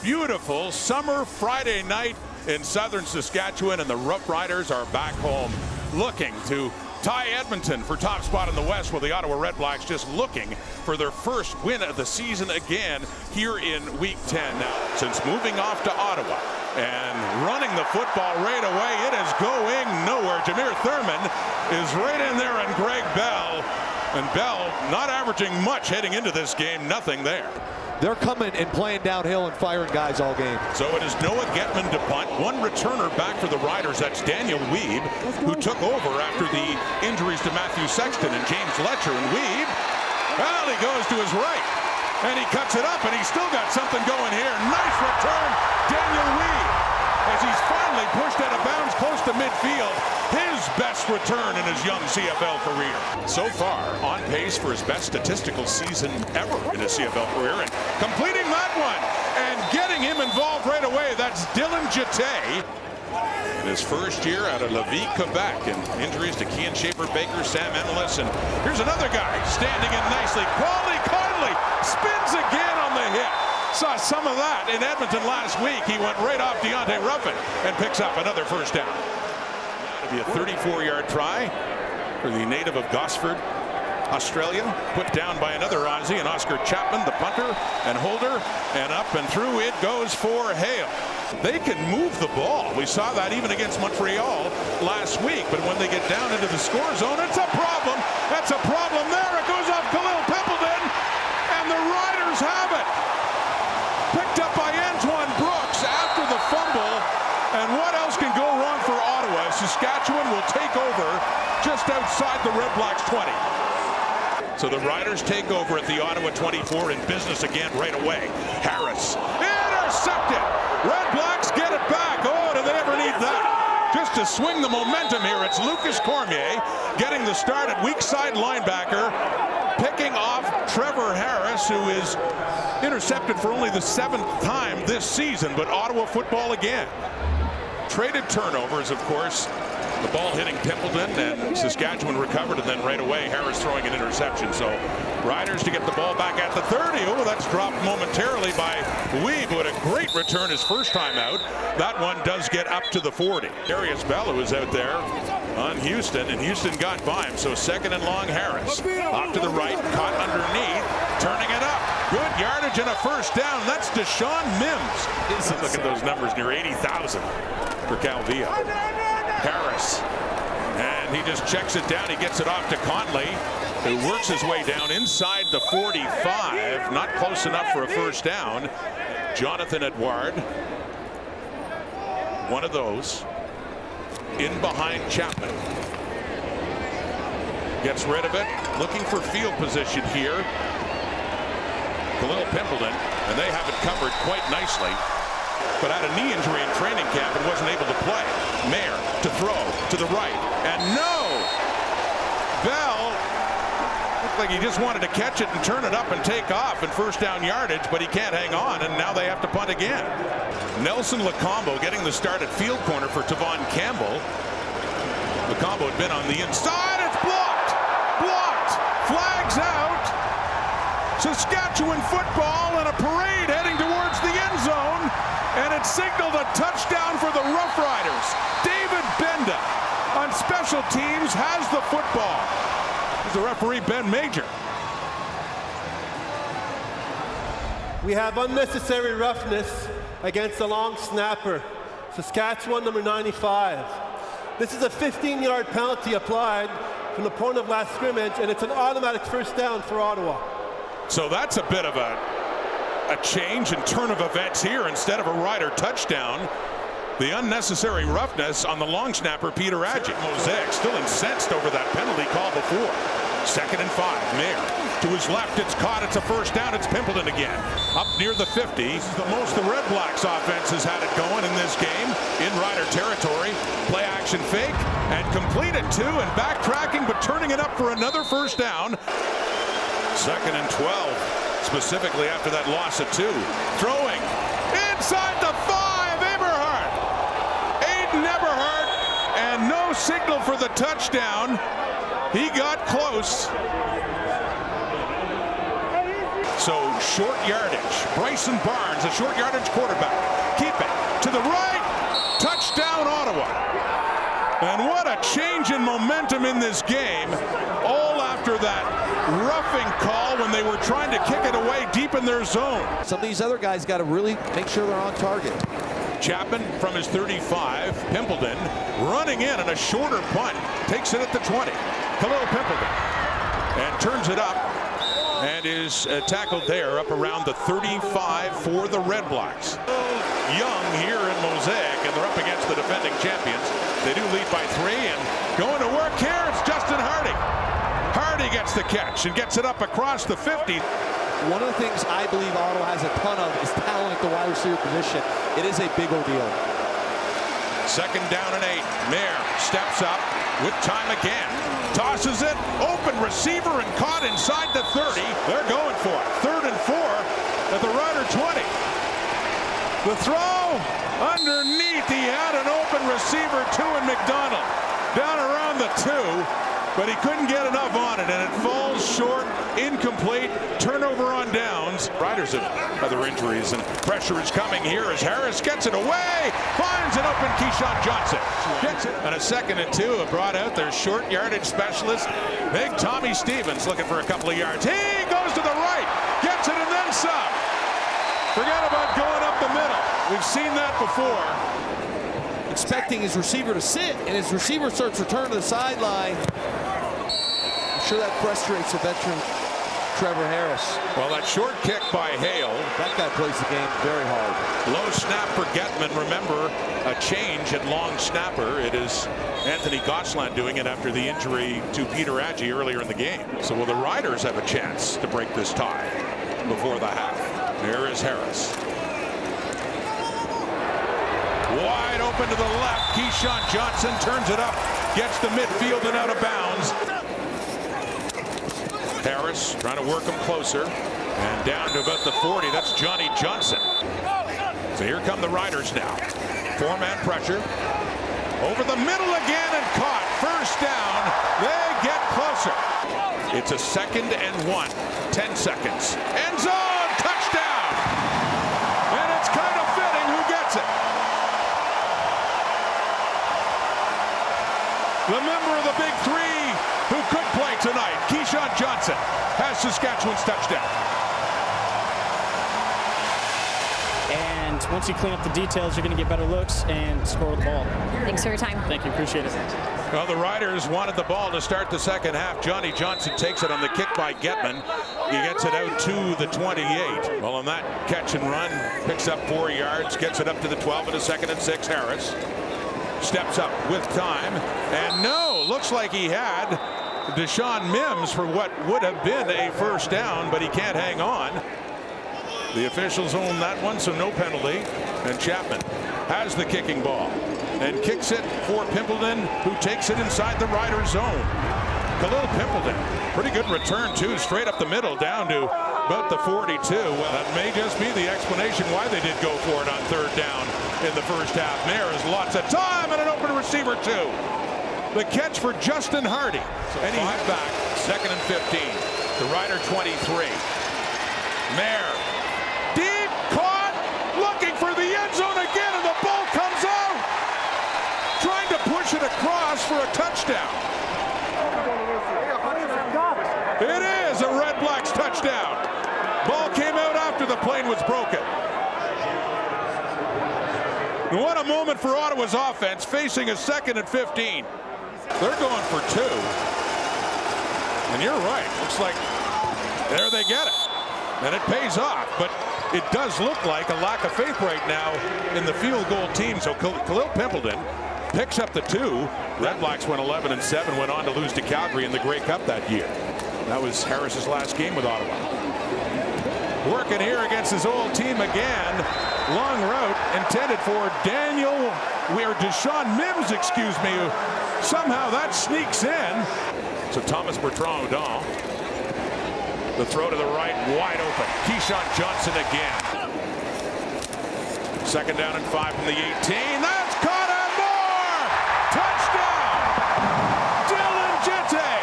beautiful summer Friday night in southern Saskatchewan, and the Roughriders are back home looking to tie Edmonton for top spot in the West, while the Ottawa REDBLACKS just looking for their first win of the season again here in Week 10. Now, since moving off to Ottawa and running the football right away, it is going nowhere. Jameer Thurman is right in there, and Greg Bell. And Bell not averaging much heading into this game, nothing there. They're coming and playing downhill and firing guys all game. So it is Noah Getman to punt. One returner back for the Riders. That's Daniel Weeb, who took over after the injuries to Matthew Sexton and James Letcher. And Weeb, well, he goes to his right. And he cuts it up, and he's still got something going here. Nice return, Daniel Weeb, as he's finally pushed out of bounds close to midfield. His best return in his young CFL career. So far, on pace for his best statistical season ever in his CFL career. And completing that one and getting him involved right away, that's Dylan Jete. In his first year out of Lévis, Quebec, and injuries to Kian Schaefer-Baker, Sam Enlis, and here's another guy standing in nicely. Paulie Conley spins again on the hit. Saw some of that in Edmonton last week. He went right off Deontay Ruffin and picks up another first down. It'll be a 34-yard try for the native of Gosford, Australia, put down by another Aussie, and Oscar Chapman, the punter and holder, and up and through it goes for Hale. They can move the ball. We saw that even against Montreal last week, but when they get down into the score zone, it's a problem. That's a problem there. It goes off Khalil Pimpleton, and the Riders have it. Picked up by Antoine Brooks after the fumble, and what else can go wrong for Ottawa? Saskatchewan will take over just outside the REDBLACKS 20. So the Riders take over at the Ottawa 24, in business again right away. Harris intercepted. REDBLACKS get it back. Oh, do they ever need that? Just to swing the momentum here, it's Lucas Cormier getting the start at weak side linebacker, picking off Trevor Harris, who is intercepted for only the 7th time this season. But Ottawa football again. Traded turnovers, of course. The ball hitting Pimpleton, and Saskatchewan recovered, and then right away Harris throwing an interception. So Riders to get the ball back at the 30. Oh, that's dropped momentarily by Weeb, who had a great return his first time out. That one does get up to the 40. Darius Bell, who was out there on Houston, and Houston got by him. So second and long, Harris off to the right, caught underneath, turning it up. Good yardage and a first down. That's Deshaun Mims. Look at those numbers, near 80,000 for Calvillo. Harris, and he just checks it down. He gets it off to Conley, who works his way down inside the 45. Not close enough for a first down. Jonathan Edouard, one of those, in behind Chapman. Gets rid of it, looking for field position here. Khalil Pimpleton, and they have it covered quite nicely, but had a knee injury in training camp and wasn't able to play. Mayer to throw to the right, and no! Bell looked like he just wanted to catch it and turn it up and take off and first down yardage, but he can't hang on, and now they have to punt again. Nelson Lacombo getting the start at field corner for Tavon Campbell. Lacombo had been on the inside. It's blocked! Blocked! Flags out! Saskatchewan football and a parade heading towards the end zone, and it signaled a touchdown for the Roughriders. David Benda on special teams has the football. The referee, Ben Major. We have unnecessary roughness against the long snapper, Saskatchewan number 95. This is a 15-yard penalty applied from the point of last scrimmage, and it's an automatic first down for Ottawa. So that's a bit of a change and turn of events here. Instead of a Rider touchdown, the unnecessary roughness on the long snapper, Peter Adjic. Mosaic still incensed over that penalty call before. 2nd and 5. Mayer to his left. It's caught. It's a first down. It's Pimpleton again. Up near the 50. This is the most the REDBLACKS offense has had it going in this game. In Rider territory. Play action fake and completed two, and backtracking but turning it up for another first down. 2nd and 12, specifically after that loss of 2. Throwing inside the 5, Eberhardt. Aiden Eberhardt, and no signal for the touchdown. He got close. So short yardage. Bryson Barnes, a short yardage quarterback. Keep it to the right. Touchdown, Ottawa. And what a change in momentum in this game. All after that roughing call when they were trying to kick it away deep in their zone. Some of these other guys got to really make sure they're on target. Chapman from his 35. Pimpleton running in on a shorter punt. Takes it at the 20. Khalil Pimpleton. And turns it up. And is tackled there up around the 35 for the Red Blacks. Young here in Mosaic, and they're up against the defending champions. They do lead by 3, and going to work here, it's Justin Hardy. Hardy gets the catch and gets it up across the 50. One of the things I believe Ottawa has a ton of is talent at the wide receiver position. It is a big ordeal. Second down and 8. Mayer steps up with time again. Tosses it. Open receiver and caught inside the 30. They're going for it. 3rd and 4 at the Rider 20. The throw underneath. He had an open receiver, 2 in McDonald. Down around the 2. But he couldn't get enough on it, and it falls short, incomplete, turnover on downs. Riders have other injuries, and pressure is coming here as Harris gets it away, finds an open Keyshawn Johnson. Gets it. On a 2nd and 2, have brought out their short yardage specialist, Big Tommy Stevens, looking for a couple of yards. He goes to the right, gets it, and then some. Forget about going up the middle. We've seen that before. Expecting his receiver to sit, and his receiver starts to return to the sideline. I'm sure that frustrates the veteran Trevor Harris. Well, that short kick by Hale. That guy plays the game very hard. Low snap for Getman. Remember, a change at long snapper. It is Anthony Gosselin doing it after the injury to Peter Adjie earlier in the game. So will the Riders have a chance to break this tie before the half? There is Harris. Wide open to the left. Keyshawn Johnson turns it up. Gets to midfield and out of bounds. Harris trying to work him closer. And down to about the 40. That's Johnny Johnson. So here come the Riders now. 4-man pressure. Over the middle again and caught. First down. They get closer. It's a 2nd and 1. 10 seconds. End zone. Touchdown. And it's kind of fitting who gets it. The member of the Big 3 who could play tonight, Keyshawn Johnson, has Saskatchewan's touchdown. And once you clean up the details, you're going to get better looks and score the ball. Thanks for your time. Thank you. Appreciate it. Well, the Riders wanted the ball to start the second half. Johnny Johnson takes it on the kick by Getman. He gets it out to the 28. Well, on that catch and run, picks up 4 yards, gets it up to the 12 in a 2nd and 6. Harris steps up with time, and no, looks like he had Deshaun Mims for what would have been a first down, but he can't hang on. The officials own that one, so no penalty. And Chapman has the kicking ball and kicks it for Pimpleton, who takes it inside the Rider zone. Khalil Pimpleton, pretty good return too, straight up the middle down to about the 42. Well, that may just be the explanation why they did go for it on 3rd down in the first half. Mayer has lots of time and an open receiver too. The catch for Justin Hardy. And he's back. 2nd and 15. The Rider 23. Mayer. Deep caught. Looking for the end zone again, and the ball comes out. Trying to push it across for a touchdown. It is a Red Blacks touchdown. Ball came out after the plane was broken. What a moment for Ottawa's offense, facing a 2nd and 15. They're going for 2. And you're right. Looks like there they get it. And it pays off. But it does look like a lack of faith right now in the field goal team. So Khalil Pimpleton picks up the 2. Red Blacks went 11-7, went on to lose to Calgary in the Grey Cup that year. That was Harris's last game with Ottawa. Working here against his old team again. Long route intended for Deshaun Mims, excuse me. Somehow that sneaks in. So Thomas Bertrand-Audin. The throw to the right, wide open. Keyshawn Johnson again. 2nd down and 5 from the 18. That's caught and more! Touchdown! Dylan Jette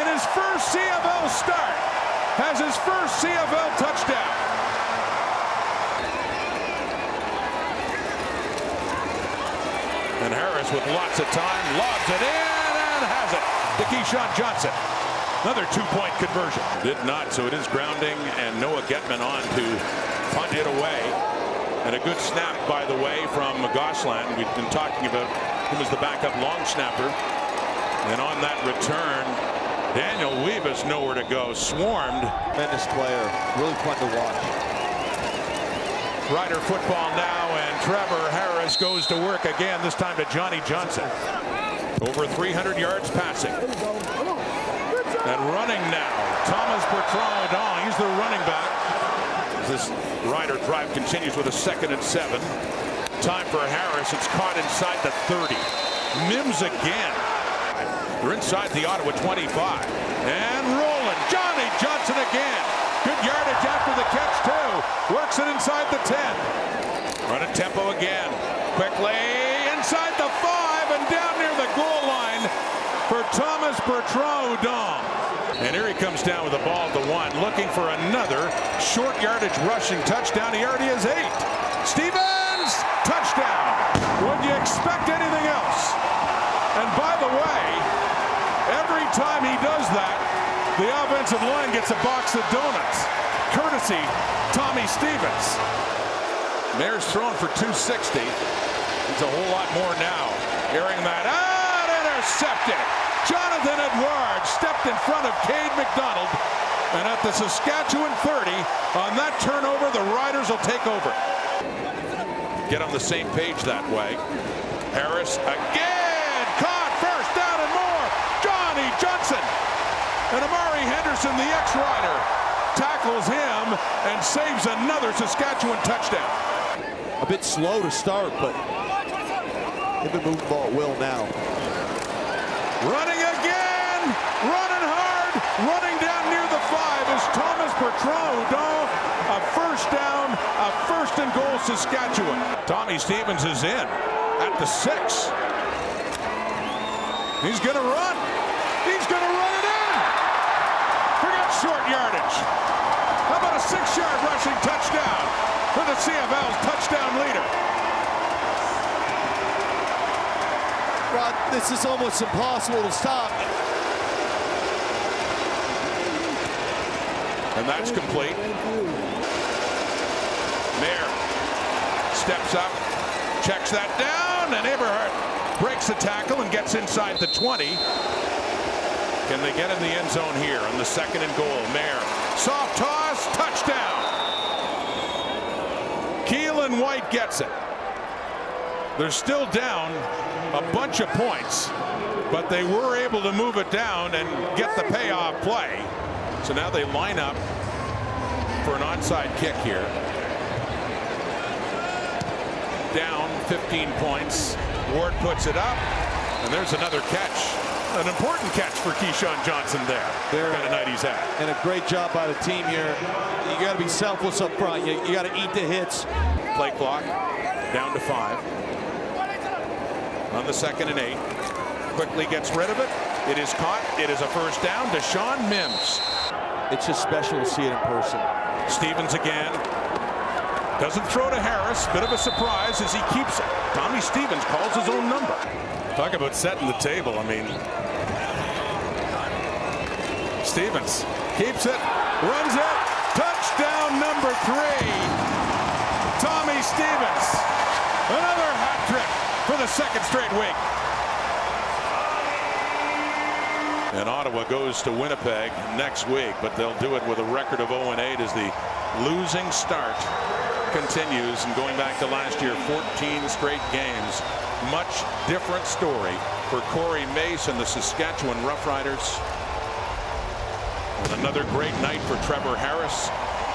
in his first CFL start has his first CFL touchdown. And Harris with lots of time lobs it in and has it to Keyshawn Johnson. Another 2-point conversion. Did not, so it is grounding, and Noah Getman on to punt it away. And a good snap, by the way, from Gosselin. We've been talking about him as the backup long snapper. And on that return, Daniel Weeb has nowhere to go. Swarmed. Tremendous player. Really fun to watch. Rider football now, and Trevor Harris goes to work again, this time to Johnny Johnson. Over 300 yards passing. And running now, Thomas Bertrand. He's the running back. This Rider drive continues with a 2nd and 7. Time for Harris. It's caught inside the 30. Mims again. They're inside the Ottawa 25. And rolling. Johnny Johnson again. Good yardage after the catch, too. Works it inside the 10. Run a tempo again. Quickly inside the 5 and down near the goal line for Thomas Bertrand. And here he comes down with the ball to 1, looking for another short yardage rushing touchdown. He already has 8. Stevens, touchdown. Would you expect anything else? And by the way, every time he does that, the offensive line gets a box of donuts, courtesy Tommy Stevens. Mayor's thrown for 260. It's a whole lot more now. Airing that out, intercepted. Jonathan Edwards stepped in front of Cade McDonald. And at the Saskatchewan 30, on that turnover, the Riders will take over. Get on the same page that way. Harris again, caught, first down and more. Johnny Johnson. And Amari Henderson, the ex-Rider, tackles him and saves another Saskatchewan touchdown. A bit slow to start, but they've been moving the ball at will now. Running again, running hard, running down near the 5 is Thomas Bertrand. A first down, a 1st and goal Saskatchewan. Tommy Stevens is in at the 6. He's going to run. He's going to run it in. Forget short yardage. How about a 6-yard rushing touchdown for the CFL's touchdown leader? Rod, this is almost impossible to stop. And that's complete. Mayer steps up, checks that down, and Eberhardt breaks the tackle and gets inside the 20. Can they get in the end zone here on the 2nd and goal? Mayer, soft toss, touchdown. Keelan White gets it. They're still down a bunch of points, but they were able to move it down and get the payoff play. So now they line up for an onside kick here. Down 15 points. Ward puts it up, and there's another catch. An important catch for Keyshawn Johnson there. Kind of night he's had. And a great job by the team here. You got to be selfless up front. You got to eat the hits. Play clock down to 5. On the 2nd and 8. Quickly gets rid of it. It is caught. It is a first down to Sean Mims. It's just special to see it in person. Stevens again. Doesn't throw to Harris. Bit of a surprise as he keeps it. Tommy Stevens calls his own number. Talk about setting the table. I mean, Stevens keeps it, runs it. Touchdown number 3. Tommy Stevens. Another hat trick for the 2nd straight week. And Ottawa goes to Winnipeg next week, but they'll do it with a record of 0-8 as the losing start continues. And going back to last year, 14 straight games. Much different story for Corey Mace and the Saskatchewan Roughriders. And another great night for Trevor Harris.